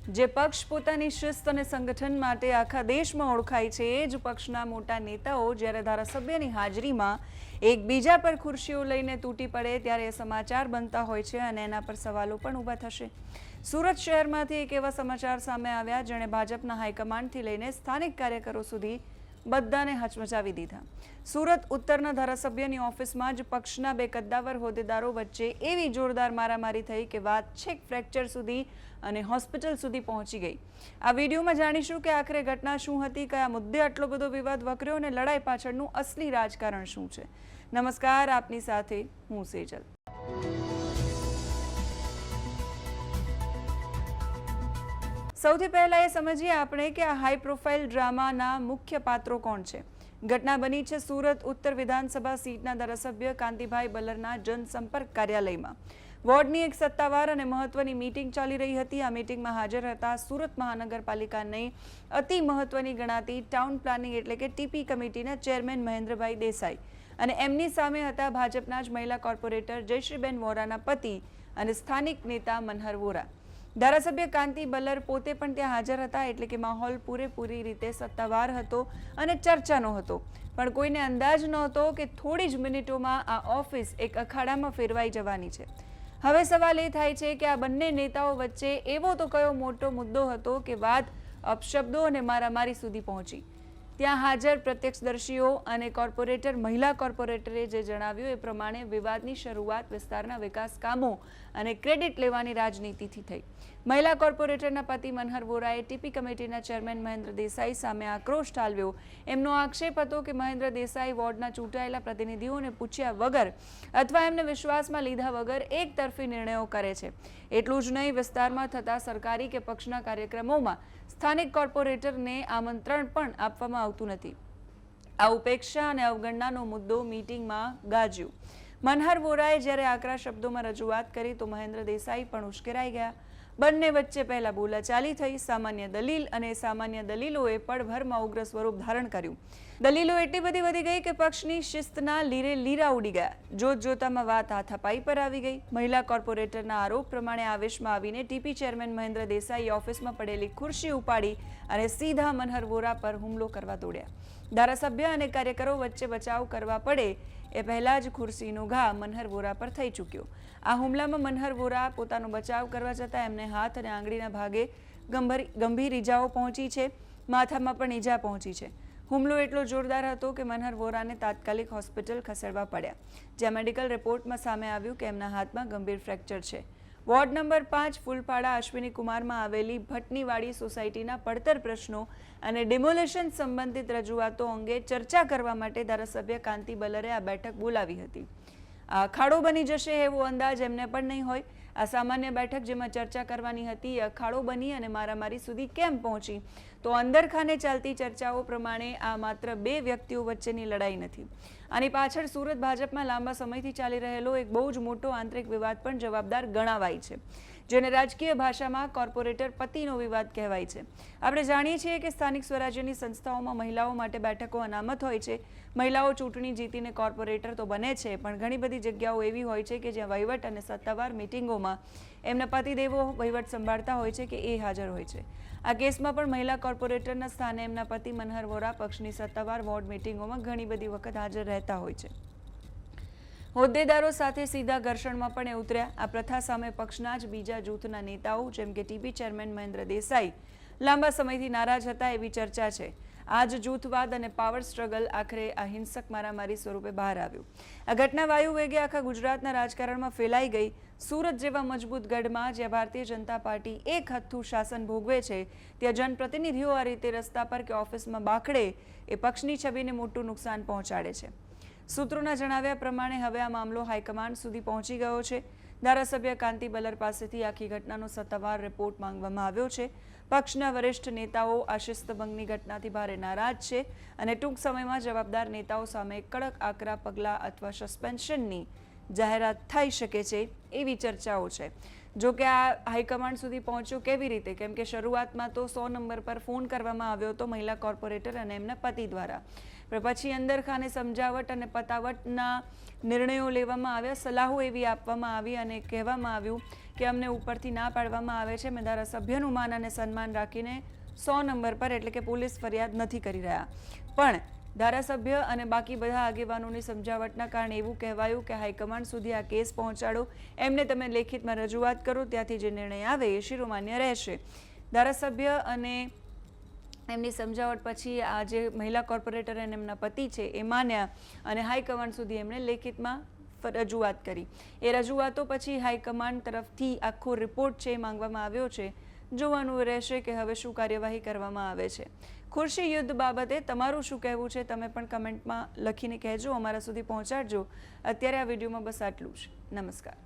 જે પક્ષ પોતાની શિસ્ત અને સંગઠન માટે આખા દેશમાં ઓળખાય છે એ જ પક્ષના મોટા નેતાઓ જ્યારે ધારાસભ્યની હાજરીમાં એકબીજા પર ખુરશીઓ લઈને તૂટી પડે ત્યારે એ સમાચાર બનતા હોય છે અને એના પર સવાલો પણ ઊભા થશે। સુરત શહેરમાંથી એક એવા સમાચાર સામે આવ્યા જેણે ભાજપના હાઈકમાન્ડથી લઈને સ્થાનિક કાર્યકરો સુધી બધાને હચમચાવી દીધા। સુરત ઉત્તરના ધારાસભ્યની ઓફિસમાં જ પક્ષના બે કદ્દાવર હોદ્દેદારો વચ્ચે એવી જોરદાર મારામારી થઈ કે વાત છેક ફ્રેક્ચર સુધી અને હોસ્પિટલ સુધી પહોંચી ગઈ। આ વિડીયોમાં જાણીશું કે આખરે ઘટના શું હતી, કયા મુદ્દે આટલો બધો વિવાદ વકર્યો અને લડાઈ પાછળનું અસલી રાજકારણ શું છે। નમસ્કાર, આપની સાથે હું સેજલ। સૌથી પહેલા એ સમજીએ આપણે કે આ હાઈ પ્રોફાઇલ ડ્રામાના મુખ્ય પાત્રો કોણ છે। ઘટના બની છે સુરત ઉત્તર વિધાનસભા સીટના ધારાસભ્ય કાંતિભાઈ બલરના જનસંપર્ક કાર્યાલયમાં। વોર્ડની એક સત્તાવાર અને મહત્વની મીટિંગ ચાલી રહી હતી। આ મીટિંગમાં હાજર હતા સુરત મહાનગરપાલિકાની અતિ મહત્વની ગણાતી ટાઉન પ્લાનિંગ એટલે કે ટીપી કમિટીના ચેરમેન મહેન્દ્રભાઈ દેસાઈ અને એમની સામે હતા ભાજપના જ મહિલા કોર્પોરેટર જયશ્રીબેન વોરાના પતિ અને સ્થાનિક નેતા મનહર વોરા। ધારાસભ્ય કાંતિ બલર પોતે પણ ત્યાં હાજર હતા એટલે કે માહોલ પૂરેપૂરી રીતે સત્તાવાર હતો અને ચર્ચાનો હતો, પણ કોઈને અંદાજ નહોતો કે થોડી જ મિનિટોમાં આ ઓફિસ એક અખાડામાં ફેરવાઈ જવાની છે। હવે સવાલ એ થાય છે કે આ બંને નેતાઓ વચ્ચે એવો તો કયો મોટો મુદ્દો હતો કે વાત અપશબ્દો અને મારામારી સુધી પહોંચી। ત્યાં હાજર પ્રત્યક્ષદર્શીઓ અને મહિલા કોર્પોરેટરે જે જણાવ્યું એ પ્રમાણે વિવાદની શરૂઆત વિસ્તારના વિકાસ કામો અને ક્રેડિટ લેવાની રાજનીતિથી થઈ। મહિલા કોર્પોરેટરના પતિ મનહર વોરાએ ટીપી કમિટીના ચેરમેન મહેન્દ્ર દેસાઈ સામે આક્રોશ ઠાલવ્યો। એમનો આક્ષેપ હતો કે મહેન્દ્ર દેસાઈ વોર્ડના ચૂંટાયેલા પ્રતિનિધિઓને પૂછ્યા વગર અથવા એમને વિશ્વાસમાં લીધા વગર એક તરફી નિર્ણયો કરે છે। એટલું જ નહીં, વિસ્તારમાં થતા સરકારી કે પક્ષના કાર્યક્રમોમાં સ્થાનિક કોર્પોરેટરને આમંત્રણ પણ આપવામાં આવતું નથી। આ ઉપેક્ષા અને અવગણનાનો મુદ્દો મીટિંગમાં ગાજ્યો। મનહર વોરાએ જ્યારે આકરા શબ્દોમાં રજૂઆત કરી તો મહેન્દ્ર દેસાઈ પણ ઉશ્કેરાઈ ગયા। બંને વચ્ચે પહેલા બોલાચાલી થઈ। સામાન્ય દલીલ અને સામાન્ય દલીલોએ પળભરમાં ઉગ્ર સ્વરૂપ ધારણ કર્યું। દલીલો એટલી બધી વધી ગઈ કે પક્ષની શિસ્તના લીરે લીરા ઉડી ગયા। જોત જોતામાં વાત હાથાપાઈ પર આવી ગઈ। મહિલા કોર્પોરેટરના આરોપ પ્રમાણે આવેશમાં આવીને ટીપી ચેરમેન મહેન્દ્ર દેસાઈ ઓફિસમાં પડેલી ખુરશી ઉપાડી અને સીધા મનહર વોરા પર હુમલો કરવા દોડ્યા। ધારાસભ્ય અને કાર્યકરો વચ્ચે બચાવ કરવા પડે એ પહેલા જ ખુરશીનો ઘા મનહર વોરા પર થઈ ચૂક્યો। આ હુમલામાં મનહર વોરા પોતાનો બચાવ કરવા જતાં એમને હાથ અને આંગળીના ભાગે ગંભીર ઈજાઓ પહોંચી છે। માથામાં પણ ઈજા પહોંચી છે। હુમલો એટલો જોરદાર હતો કે મનહર વોરાને તાત્કાલિક હોસ્પિટલ ખસેડવા પડ્યા, જ્યાં મેડિકલ રિપોર્ટમાં સામે આવ્યું કે એમના હાથમાં ગંભીર ફ્રેક્ચર છે। વોર્ડ નંબર 5 ફૂલપાડા અશ્વિની કુમારમાં આવેલી ભટનીવાડી સોસાયટીના પડતર પ્રશ્નો અને ડિમોલિશન સંબંધિત રજૂઆતો અંગે ચર્ચા કરવા માટે ધારાસભ્ય કાંતિ બલરે આ બેઠક બોલાવી હતી। આ અખાડો બની જશે એવો અંદાજ એમને પણ નહીં હોય। આ સામાન્ય બેઠક જેમાં ચર્ચા કરવાની હતી એ અખાડો બની અને મારામારી સુધી કેમ પહોંચી, તો અંદરખાને ચાલતી ચર્ચાઓ પ્રમાણે આ માત્ર બે વ્યક્તિઓ વચ્ચેની લડાઈ નથી। આની પાછળ સુરત ભાજપમાં લાંબા સમયથી ચાલી રહેલો એક બહુ જ મોટો આંતરિક વિવાદ પણ જવાબદાર ગણાવાય છે, જેને રાજકીય ભાષામાં કોર્પોરેટર પતિનો વિવાદ કહેવાય છે। આપણે જાણીએ છીએ કે સ્થાનિક સ્વરાજ્યની સંસ્થાઓમાં મહિલાઓ માટે બેઠકો અનામત હોય છે। મહિલાઓ ચૂંટણી જીતીને કોર્પોરેટર તો બને છે, પણ ઘણી બધી જગ્યાઓ એવી હોય છે કે જ્યાં વહીવટ અને સત્તાવાર મિટિંગોમાં એમના પતિદેવો વહીવટ સંભાળતા હોય છે કે એ હાજર હોય છે। આ કેસમાં પણ મહિલા કોર્પોરેટરના સ્થાને એમના પતિ મનહર વોરા પક્ષની સત્તાવાર વોર્ડ મિટિંગોમાં ઘણી બધી વખત હાજર રહેતા હોય છે। હોદ્દેદારો સાથે સીધા ઘર્ષણમાં પણ એ ઉતર્યા। આ પ્રથા સામે પક્ષના જ બીજા જૂથના નેતાઓ જેમ કે ટીપી ચેરમેન મહેન્દ્ર દેસાઈ લાંબા સમયથી નારાજ હતા એવી ચર્ચા છે। આ જ જૂથવાદ અને પાવર સ્ટ્રગલ આખરે આ હિંસક મારામારી સ્વરૂપે બહાર આવ્યું। આ ઘટના વાયુ વેગે આખા ગુજરાતના રાજકારણમાં ફેલાઈ ગઈ। સુરત જેવા મજબૂત ગઢમાં જ્યાં ભારતીય જનતા પાર્ટી એક હથ્થું શાસન ભોગવે છે, ત્યાં જનપ્રતિનિધિઓ આ રીતે રસ્તા પર કે ઓફિસમાં બાખડે એ પક્ષની છબીને મોટું નુકસાન પહોંચાડે છે। સૂત્રોના જણાવ્યા પ્રમાણે હવે આ મામલો હાઈકમાન્ડ સુધી પહોંચી ગયો છે। ધારાસભ્ય કાંતિ બલર પાસેથી આખી ઘટનાનો સત્તાવાર રિપોર્ટ માંગવામાં આવ્યો છે। પક્ષના વરિષ્ઠ નેતાઓ આ શિસ્તભંગની ઘટનાથી ભારે નારાજ છે અને ટૂંક સમયમાં જવાબદાર નેતાઓ સામે કડક આકરા પગલાં અથવા સસ્પેન્શનની જાહેરાત થઈ શકે છે એવી ચર્ચાઓ છે। જો કે આ હાઈકમાન્ડ સુધી પહોંચ્યો કેવી રીતે, કેમ કે શરૂઆતમાં તો 100 નંબર પર ફોન કરવામાં આવ્યો હતો મહિલા કોર્પોરેટર અને એમના પતિ દ્વારા, પણ પછી અંદરખાને સમજાવટ અને પતાવટના નિર્ણયો લેવામાં આવ્યા। સલાહો એવી આપવામાં આવી અને કહેવામાં આવ્યું કે અમને ઉપરથી ના પાડવામાં આવે છે, અમે ધારાસભ્યનું માન અને સન્માન રાખીને 100 નંબર પર એટલે કે પોલીસ ફરિયાદ નથી કરી રહ્યા. પણ ધારાસભ્ય અને બાકી બધા આગેવાનોની સમજાવટના કારણે એવું કહેવાયું કે હાઈકમાન્ડ સુધી આ કેસ પહોંચાડો, એમને તમે લેખિતમાં રજૂઆત કરો, ત્યાંથી જે નિર્ણય આવે એ શિરોમાન્ય રહેશે. ધારાસભ્ય અને એમની સમજાવટ પછી આ જે મહિલા કોર્પોરેટર અને એમના પતિ છે એ માન્યા અને હાઈકમાન્ડ સુધી એમણે લેખિતમાં રજૂઆત કરી. એ રજૂઆતો પછી હાઈકમાન્ડ તરફથી આખો રિપોર્ટ છે એ માંગવામાં આવ્યો છે. જોવાનું રહેશે કે હવે શું કાર્યવાહી કરવામાં આવે છે. ખુરશી યુદ્ધ બાબતે તમારું શું કહેવું છે તમે પણ કમેન્ટમાં લખીને કહેજો, અમારા સુધી પહોંચાડજો. અત્યારે આ વિડીયોમાં બસ આટલું જ. નમસ્કાર.